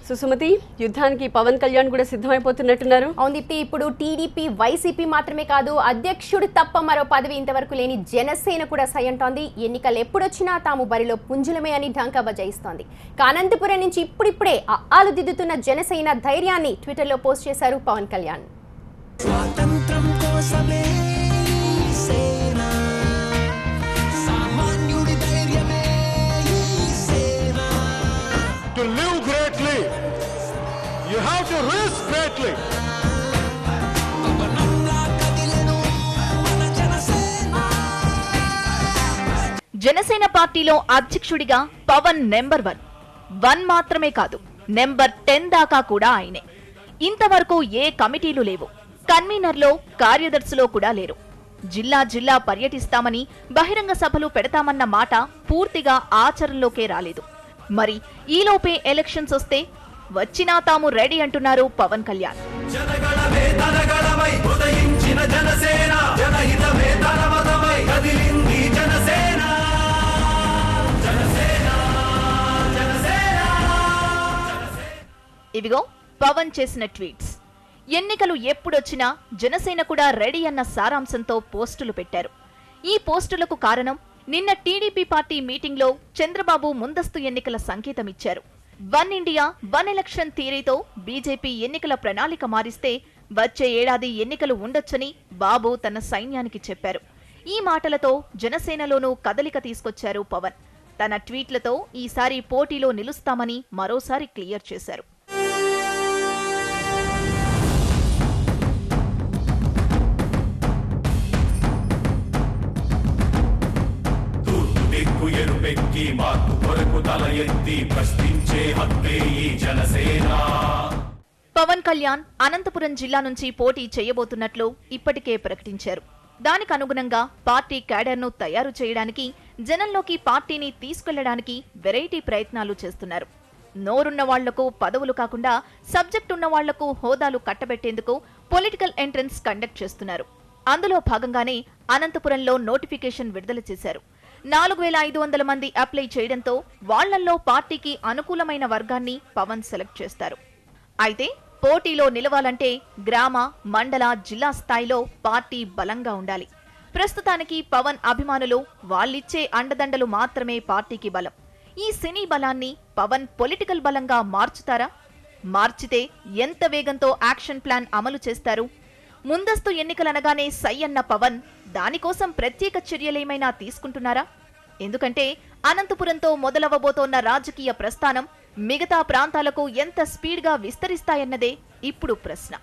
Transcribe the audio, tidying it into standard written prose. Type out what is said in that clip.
సుసుమతి యుద్ధానికి పవన్ కళ్యాణ్ కూడా సిద్ధమైపోతున్నట్టున్నారు. అవును దీప్తి, ఇప్పుడు టీడీపీ వైసీపీ మాత్రమే కాదు, అధ్యక్షుడు తప్ప మరో పదవి ఇంతవరకు లేని జనసేన కూడా సై అంటోంది. ఎన్నికలు ఎప్పుడొచ్చినా తాము బరిలో పుంజులమే అని ఢంకా బజాయిస్తోంది. అనంతపురం నుంచి ఇప్పుడిప్పుడే ఆలు దిద్దుతున్న జనసేన ధైర్యాన్ని ట్విట్టర్లో పోస్ట్ చేశారు పవన్ కళ్యాణ్. స్వాతంత్రం కోసమే సేనా సామాన్యుడి ధైర్యమే సేనా. To live greatly, you have to risk greatly. Janasena పార్టీలో అధ్యక్షుడిగా పవన్ నెంబర్ 1 మాత్రమే కాదు, నెంబర్ 10 దాకా కూడా ఆయనే. ఇంతవరకు ఏ కమిటీలు లేవు, కన్వీనర్లో కార్యదర్శిలో కూడా లేరు. జిల్లా పర్యటిస్తామని, బహిరంగ సభలు పెడతామన్న మాట పూర్తిగా ఆచరణలోకే రాలేదు. మరి ఈలోపే ఎలక్షన్స్ వస్తే వచ్చినా తాము రెడీ అంటున్నారు పవన్ కళ్యాణ్. ఇవిగో పవన్ చేసిన ట్వీట్స్. ఎన్నికలు ఎప్పుడొచ్చినా జనసేన కూడా రెడీ అన్న సారాంశంతో పోస్టులు పెట్టారు. ఈ పోస్టులకు కారణం, నిన్న టీడీపీ పార్టీ మీటింగ్లో చంద్రబాబు ముందస్తు ఎన్నికల సంకేతమిచ్చారు. 1 ఇండియా 1 ఎలక్షన్ థియరీతో బీజేపీ ఎన్నికల ప్రణాళిక మారిస్తే వచ్చే ఏడాది ఎన్నికలు ఉండొచ్చని బాబు తన సైన్యానికి చెప్పారు. ఈ మాటలతో జనసేనలోనూ కదలిక తీసుకొచ్చారు పవన్. తన ట్వీట్లతో ఈసారి పోటీలో నిలుస్తామని మరోసారి క్లియర్ చేశారు. పవన్ కళ్యాణ్ అనంతపురం జిల్లా నుంచి పోటీ చేయబోతున్నట్లు ఇప్పటికే ప్రకటించారు. దానికి అనుగుణంగా పార్టీ క్యాడర్ను తయారు చేయడానికి, జనంలోకి పార్టీని తీసుకెళ్లడానికి వెరైటీ ప్రయత్నాలు చేస్తున్నారు. నోరున్న వాళ్లకు పదవులు కాకుండా సబ్జెక్ట్ ఉన్న వాళ్లకు హోదాలు కట్టబెట్టేందుకు పొలిటికల్ ఎంట్రన్స్ కండక్ట్ చేస్తున్నారు. అందులో భాగంగానే అనంతపురంలో నోటిఫికేషన్ విడుదల చేశారు. 4500 మంది అప్లై చేయడంతో వాళ్లల్లో పార్టీకి అనుకూలమైన వర్గాన్ని పవన్ సెలెక్ట్ చేస్తారు. అయితే పోటీలో నిలవాలంటే గ్రామ, మండల, జిల్లా స్థాయిలో పార్టీ బలంగా ఉండాలి. ప్రస్తుతానికి పవన్ అభిమానులు వాళ్ళిచ్చే అండదండలు మాత్రమే పార్టీకి బలం. ఈ సినీ బలాన్ని పవన్ పొలిటికల్ బలంగా మార్చుతారా? మార్చితే ఎంత వేగంతో యాక్షన్ ప్లాన్ అమలు చేస్తారు? ముందస్తు ఎన్నికలనగానే సై అన్న పవన్ దానికోసం ప్రత్యేక చర్యలేమైనా తీసుకుంటున్నారా? ఎందుకంటే అనంతపురంతో మొదలవబోతోన్న రాజకీయ ప్రస్థానం మిగతా ప్రాంతాలకు ఎంత స్పీడ్గా విస్తరిస్తాయన్నదే ఇప్పుడు ప్రశ్న.